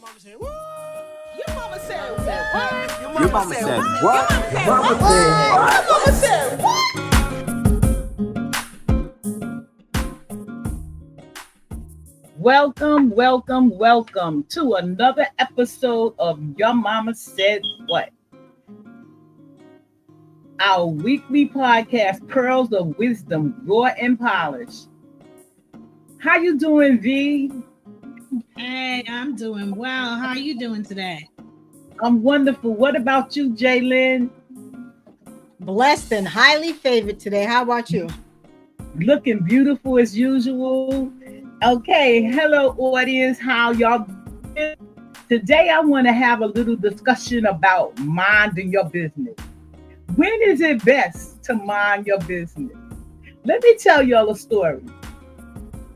mama said, what? Your mama said what? Your mama said what? Your mama said what? Welcome to another episode of Your Mama Said What? Our weekly podcast, Pearls of Wisdom, raw and polished. How you doing, V? Hey, I'm doing well. How are you doing today? I'm wonderful. What about you, Jalen? Blessed and highly favored today. How about you? Looking beautiful as usual. Okay, hello audience. How y'all doing? Today I want to have a little discussion about minding your business. When is it best to mind your business? Let me tell y'all a story.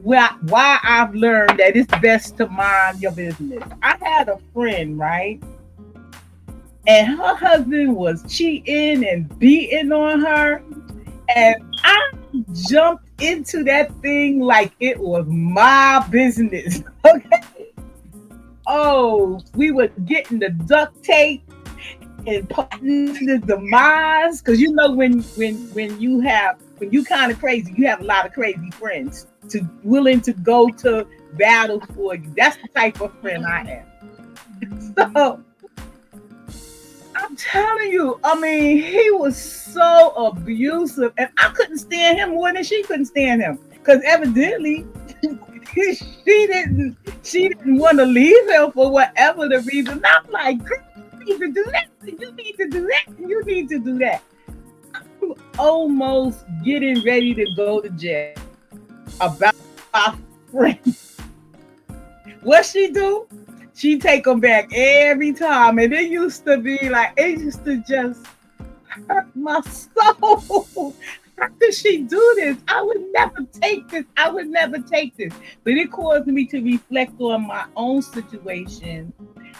Why I've learned that it's best to mind your business. I had a friend, right? And her husband was cheating and beating on her. And I jumped into that thing like it was my business. Okay. Oh, we were getting the duct tape and putting the demise. Because you know when you kind of crazy, you have a lot of crazy friends willing to go to battle for you. That's the type of friend I am. So I'm telling you, I mean, he was so abusive, and I couldn't stand him more than she couldn't stand him. Because evidently, she didn't want to leave him for whatever the reason. I'm like, girl, you need to do that, and you need to do that, and you need to do that. I'm almost getting ready to go to jail about my friend. What she do? She take them back every time, and it used to be like, it used to just hurt my soul. How could she do this? I would never take this. But it caused me to reflect on my own situation.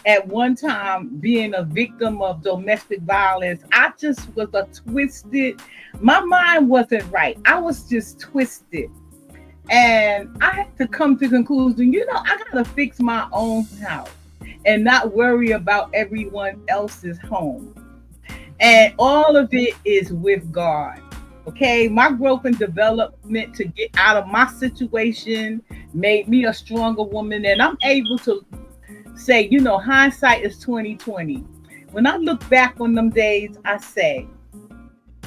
At one time, being a victim of domestic violence, I just was my mind wasn't right. I was just twisted. And I had to come to the conclusion, I gotta fix my own house and not worry about everyone else's home. And all of it is with God. Okay, my growth and development to get out of my situation made me a stronger woman. And I'm able to say, hindsight is 2020. When I look back on them days, I say,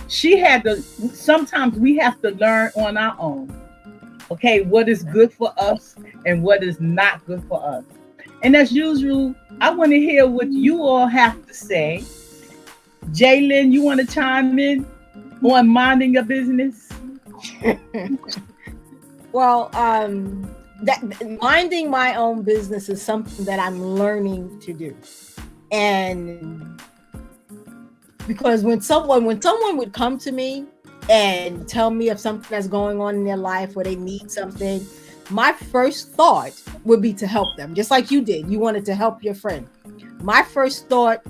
sometimes we have to learn on our own. Okay, what is good for us and what is not good for us. And as usual, I want to hear what you all have to say. Jalen, you want to chime in on minding your business? Well, minding my own business is something that I'm learning to do. And because when someone would come to me and tell me of something that's going on in their life or they need something, my first thought would be to help them. Just like you did. You wanted to help your friend. My first thought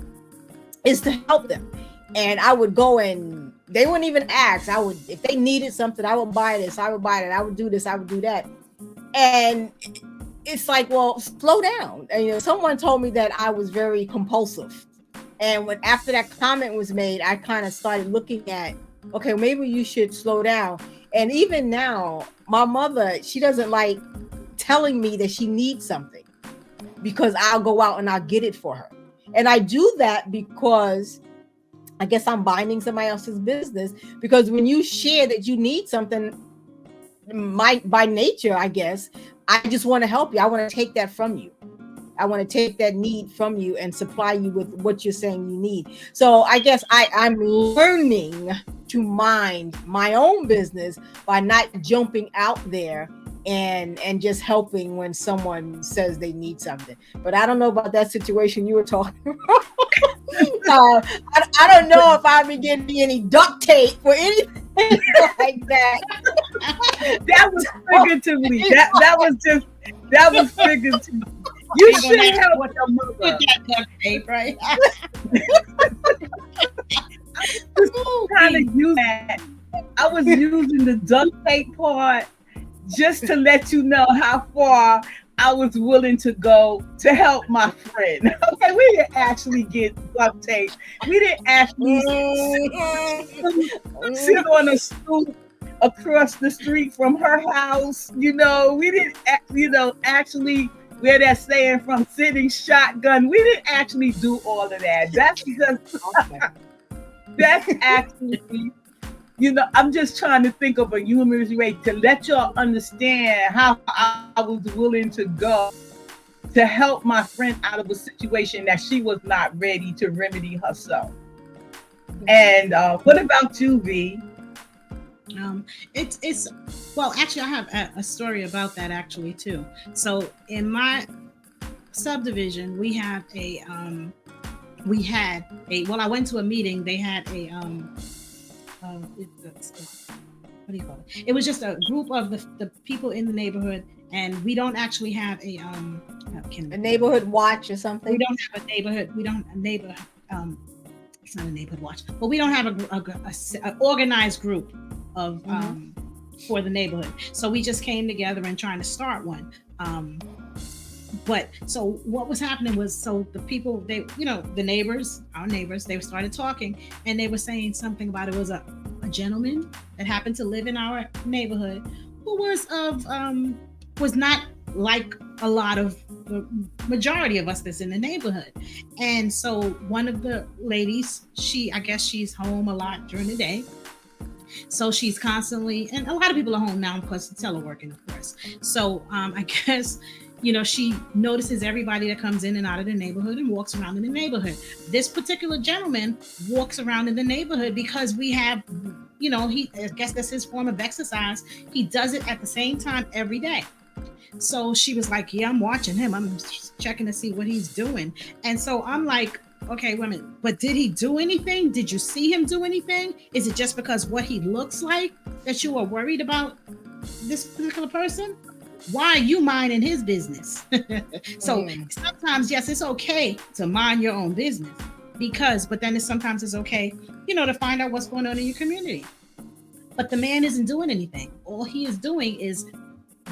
is to help them. And I would go and they wouldn't even ask. If they needed something, I would buy this, I would buy that, I would do this, I would do that. And it's like, well, slow down. And, someone told me that I was very compulsive. And after that comment was made, I kind of started looking at, okay, maybe you should slow down. And even now, my mother, she doesn't like telling me that she needs something because I'll go out and I'll get it for her. And I do that because I guess I'm binding somebody else's business, because when you share that you need something, by nature, I guess, I just want to help you. I want to take that from you. I want to take that need from you and supply you with what you're saying you need. So I guess I'm learning to mind my own business by not jumping out there and just helping when someone says they need something. But I don't know about that situation you were talking about. I don't know if I've been getting any duct tape or anything like that. That was figuratively. That was figuratively. You should help your mother. That duct tape, right? I was using the duct tape part just to let you know how far I was willing to go to help my friend. Okay, we didn't actually get duct tape. We didn't actually sit on a stoop across the street from her house. We didn't, actually where that saying from sitting shotgun. We didn't actually do all of that. That's just, that's actually, I'm just trying to think of a humorous way to let y'all understand how I was willing to go to help my friend out of a situation that she was not ready to remedy herself. And what about you, V? It's well, actually, I have a story about that actually too. So in my subdivision, we had well, I went to a meeting. They had what do you call it? It was just a group of the people in the neighborhood, and we don't actually have a neighborhood watch or something. We don't have a neighborhood. We don't a neighbor. It's not a neighborhood watch, but we don't have a organized group of for the neighborhood. So we just came together and trying to start one. But so what was happening was, so the people, the neighbors, our neighbors, they started talking, and they were saying something about it was a gentleman that happened to live in our neighborhood who was not like a lot of the majority of us that's in the neighborhood. And so one of the ladies, I guess she's home a lot during the day. So she's constantly, and a lot of people are home now because it's teleworking, of course. So I guess, she notices everybody that comes in and out of the neighborhood and walks around in the neighborhood. This particular gentleman walks around in the neighborhood because we have, I guess that's his form of exercise. He does it at the same time every day. So she was like, yeah, I'm watching him. I'm checking to see what he's doing. And so I'm like, okay, wait a minute, but did he do anything? Did you see him do anything? Is it just because what he looks like that you are worried about this particular person? Why are you minding his business? So sometimes, yes, it's okay to mind your own business but then sometimes it's okay, to find out what's going on in your community. But the man isn't doing anything. All he is doing is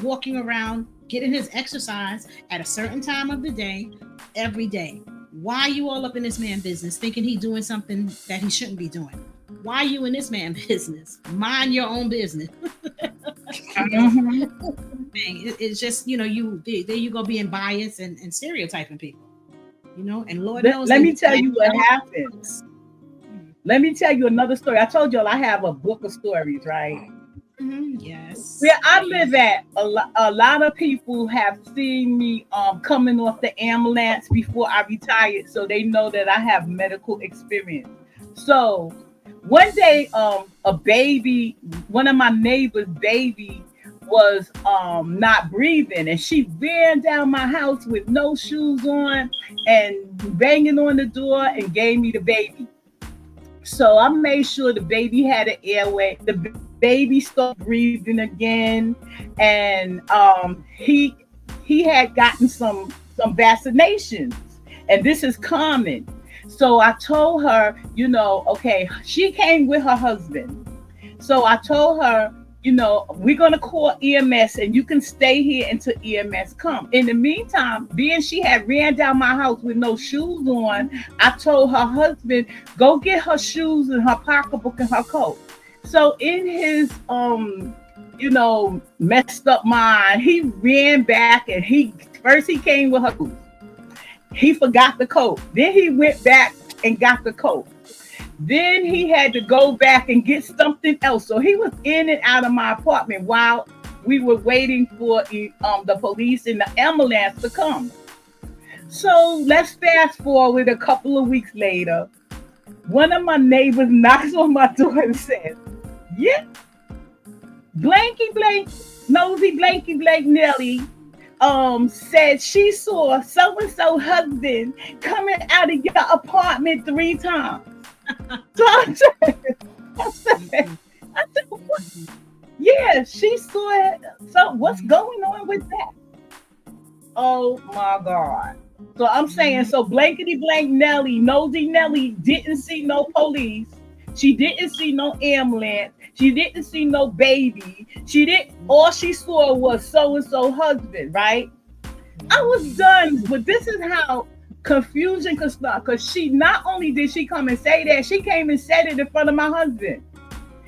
walking around, getting his exercise at a certain time of the day, every day. Why are you all up in this man's business thinking he's doing something that he shouldn't be doing? Why are you in this man's business? Mind your own business. It's just, there you go being biased and stereotyping people, and Lord knows. Let me tell you what happens. Let me tell you another story. I told y'all I have a book of stories, right? Yes. Where I live at, a lot of people have seen me coming off the ambulance before I retired, so they know that I have medical experience. So one day, a baby, one of my neighbor's baby was not breathing, and she ran down my house with no shoes on and banging on the door and gave me the baby. So I made sure the baby had an airway. The baby started breathing again, and he had gotten some vaccinations, and this is common. So I told her, okay, she came with her husband. So I told her, we're going to call EMS and you can stay here until EMS come. In the meantime, being she had ran down my house with no shoes on, I told her husband, go get her shoes and her pocketbook and her coat. So in his, messed up mind, he ran back and he came with her shoes. He forgot the coat. Then he went back and got the coat. Then he had to go back and get something else. So he was in and out of my apartment while we were waiting for the police and the ambulance to come. So let's fast forward a couple of weeks later. One of my neighbors knocks on my door and says, yeah, Blanky Blank, nosy Blanky Blank Nelly said she saw so-and-so husband coming out of your apartment 3 times. So I said, what? Yeah, she saw it. So what's going on with that? Oh my God. So I'm saying, so blankety blank Nelly, nosy Nelly didn't see no police. She didn't see no ambulance. She didn't see no baby. All she saw was so-and-so husband, right? I was done, but this is how confusion could start. Because she not only did she come and say that, she came and said it in front of my husband.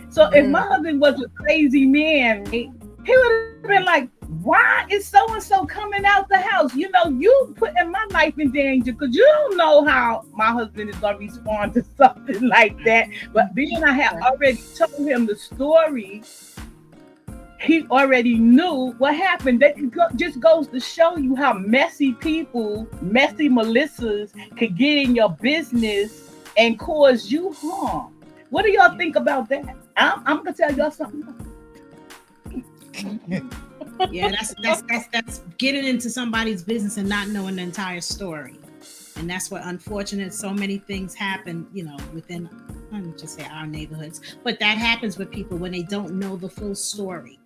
So if my husband was a crazy man, right, he would have been like, why is so and so coming out the house? You know, you putting my life in danger because you don't know how my husband is going to respond to something like that. But being I had already told him the story, he already knew what happened. That just goes to show you how messy people, messy Melissas could get in your business and cause you harm. What do y'all think about that? I'm gonna tell y'all something. Yeah, that's getting into somebody's business and not knowing the entire story. And that's what, unfortunate, so many things happen, you know, within, let me just say, our neighborhoods. But that happens with people when they don't know the full story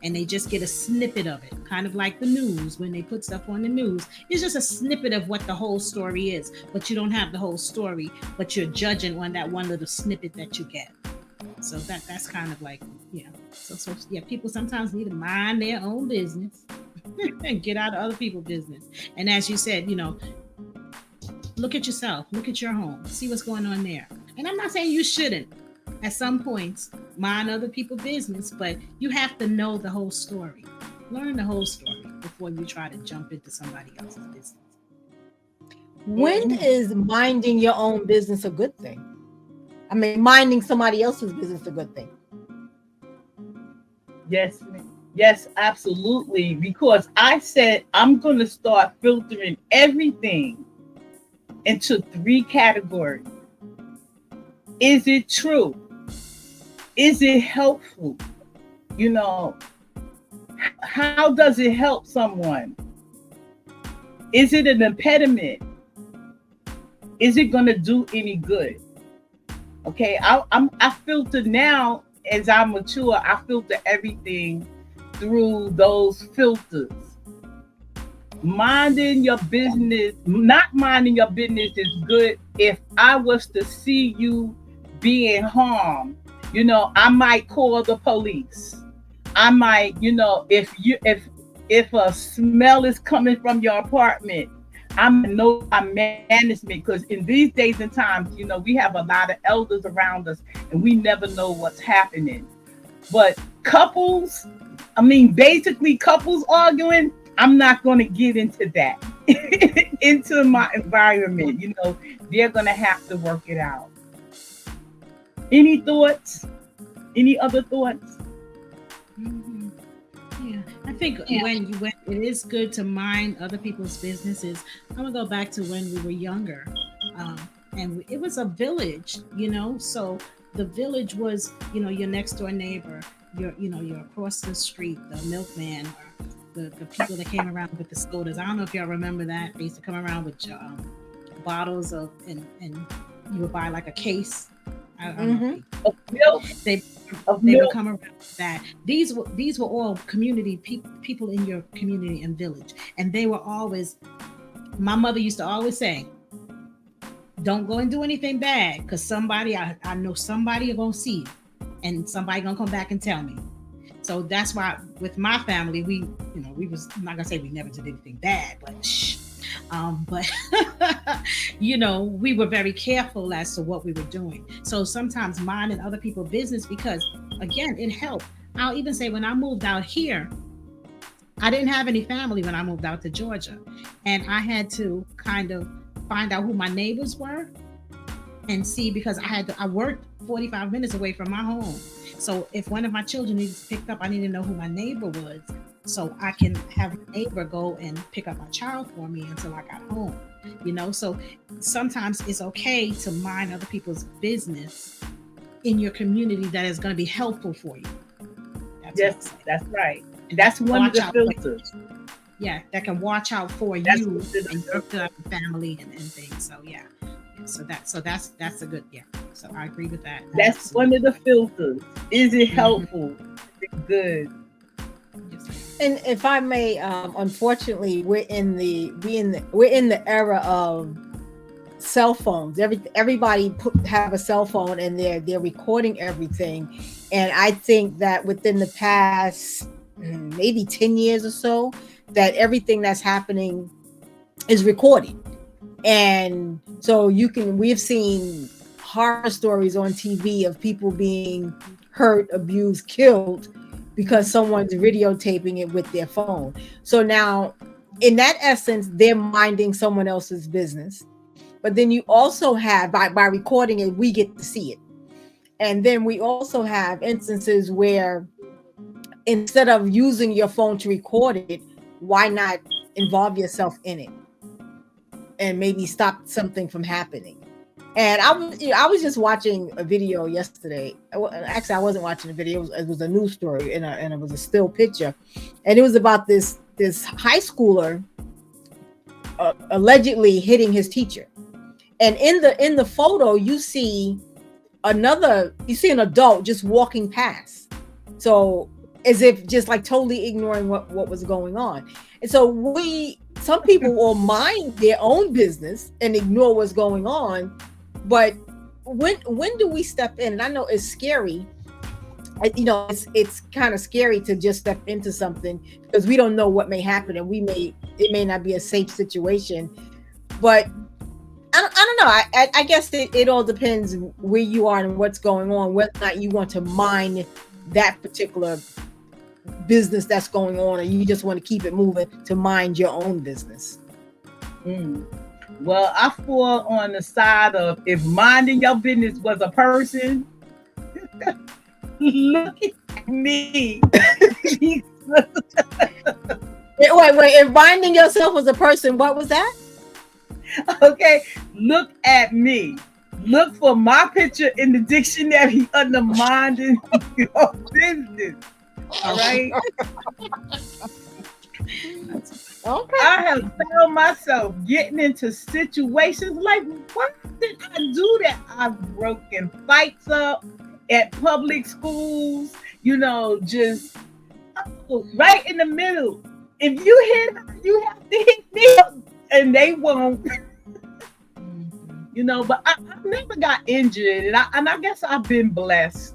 and they just get a snippet of it, kind of like the news. When they put stuff on the news, it's just a snippet of what the whole story is, but you don't have the whole story, but you're judging on that one little snippet that you get. So that's kind of like, yeah. So yeah, people sometimes need to mind their own business and get out of other people's business. And as you said, you know, look at yourself, look at your home, see what's going on there. And I'm not saying you shouldn't at some points mind other people's business, but you have to know the whole story. Learn the whole story before you try to jump into somebody else's business. When is minding your own business a good thing? I mean, minding somebody else's business a good thing? Yes, absolutely. Because I said I'm going to start filtering everything into 3 categories. Is it true? Is it helpful? You know, how does it help someone? Is it an impediment? Is it going to do any good? Okay, I filter now as I mature. I filter everything through those filters. Minding your business, not minding your business is good. If I was to see you being harmed, you know, I might call the police. I might, you know, if a smell is coming from your apartment, I'm know my management, because in these days and times, you know, we have a lot of elders around us and we never know what's happening. But couples, I mean, basically couples arguing, I'm not going to get into that, into my environment. You know, they're going to have to work it out. Any thoughts? Any other thoughts? Mm-hmm. Yeah, I think when it is good to mind other people's businesses. I'm gonna go back to when we were younger, and it was a village, you know. So the village was, you know, your next door neighbor, you're across the street, the milkman, or the people that came around with the sodas. I don't know if y'all remember that. They used to come around with bottles of, and you would buy like a case. I don't know. Of milk. They would come around with that. These were all community people in your community and village, and they were always. My mother used to always say, "Don't go and do anything bad, because somebody I know somebody are gonna see you, and somebody gonna come back and tell me." So that's why with my family, we was, I'm not gonna say we never did anything bad, but but you know, we were very careful as to what we were doing. So sometimes minding other people's business, because again, it helped. I'll even say when I moved out here, I didn't have any family when I moved out to Georgia, and I had to kind of find out who my neighbors were and see, because I worked 45 minutes away from my home. So if one of my children needs picked up, I need to know who my neighbor was, so I can have a neighbor go and pick up my child for me until I got home. You know, so sometimes it's okay to mind other people's business in your community that is going to be helpful for you. That's right. That's one of the filters. Yeah, that can watch out for you and your family and things. So yeah. So that's a good, yeah. So I agree with that. That's one of the filters. Is it helpful? Is it good? And if I may, unfortunately, we're in the era of cell phones. Everybody have a cell phone, and they're recording everything. And I think that within the past maybe 10 years or so, that everything that's happening is recorded. And so we've seen horror stories on TV of people being hurt, abused, killed because someone's videotaping it with their phone. So now, in that essence, they're minding someone else's business. But then you also have, by recording it, we get to see it. And then we also have instances where instead of using your phone to record it, why not involve yourself in it and maybe stop something from happening? And I was just watching a video yesterday. Actually, I wasn't watching a video. It was a news story, and it was a still picture, and it was about this high schooler allegedly hitting his teacher. And in the photo, you see an adult just walking past, so as if just like totally ignoring what was going on. And so some people will mind their own business and ignore what's going on. But when do we step in? And I know it's scary. It's kind of scary to just step into something because we don't know what may happen, and it may not be a safe situation. But I don't know. I guess it all depends where you are and what's going on, whether or not you want to mind that particular business that's going on, or you just want to keep it moving to mind your own business. Well, I fall on the side of, if minding your business was a person, look at me. Wait, if minding yourself was a person, what was that? Okay, look at me. Look for my picture in the dictionary under minding your business. All right? Okay. I have found myself getting into situations like, why did I do that? I've broken fights up at public schools, just right in the middle. If you hit her, you have to hit me, and they won't. But I never got injured, and I guess I've been blessed.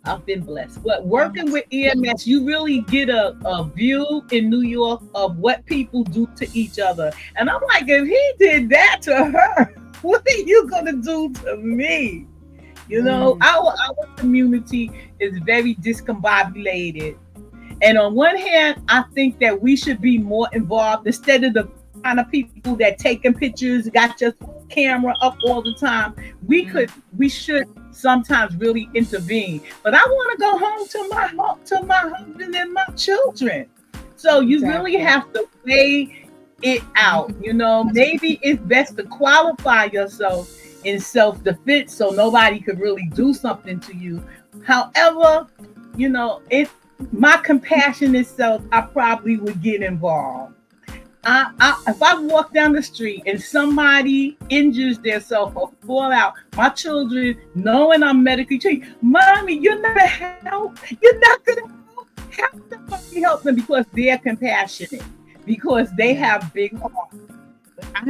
But working with EMS, you really get a view in New York of what people do to each other. And I'm like, if he did that to her, what are you going to do to me? Our community is very discombobulated. And on one hand, I think that we should be more involved instead of the kind of people that taking pictures, got your camera up all the time. We should sometimes really intervene. But I want to go home to my husband and my children. So you really have to weigh it out. Maybe it's best to qualify yourself in self-defense so nobody could really do something to you. However, if my compassionate self, I probably would get involved. If I walk down the street and somebody injures themselves or fall out, my children, knowing I'm medically trained, Mommy, you're not gonna help. You're not gonna help them because they're compassionate, because they have big hearts. I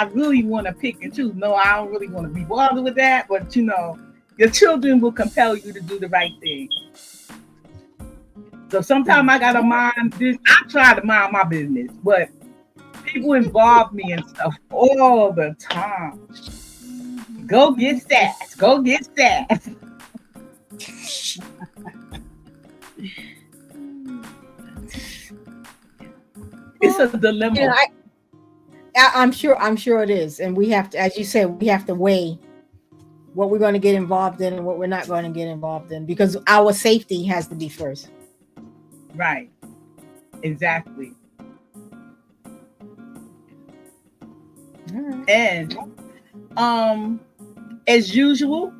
really want to pick and choose. No, I don't really want to be bothered with that, but your children will compel you to do the right thing. So sometimes I gotta mind this. I try to mind my business, but people involve me in stuff all the time. Go get stats. Go get stats. It's a dilemma. I'm sure it is, and we have to, as you said, we have to weigh what we're going to get involved in and what we're not going to get involved in, because our safety has to be first. Right. Exactly. Right. And as usual,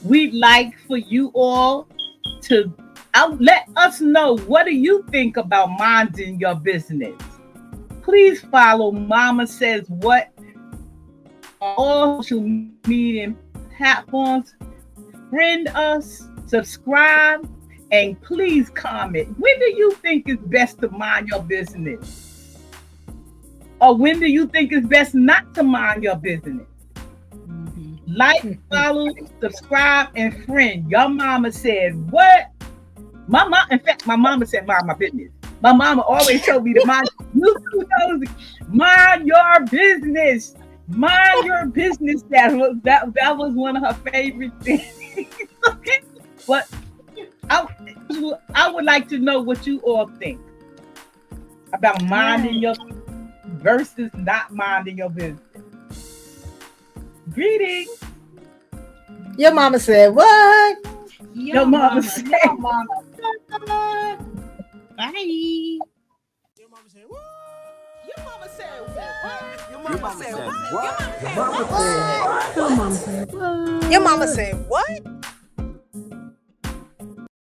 we'd like for you all to let us know, what do you think about minding your business? Please follow Mama Says What on all social media platforms. Friend us, subscribe, and please comment. When do you think it's best to mind your business? Or when do you think it's best not to mind your business? Like, follow, subscribe, and friend. Your mama said what? In fact, my mama said mind my business. My mama always told me to mind you too nosy. Mind your business. Mind your business. That was one of her favorite things. Okay. But I would like to know what you all think about minding your versus not minding your business. Greetings. Your mama said what? Your mama said. Your mama. Bye. Your mama said what? Your mama said what? Your mama said what? Your mama said what? Your mama said what?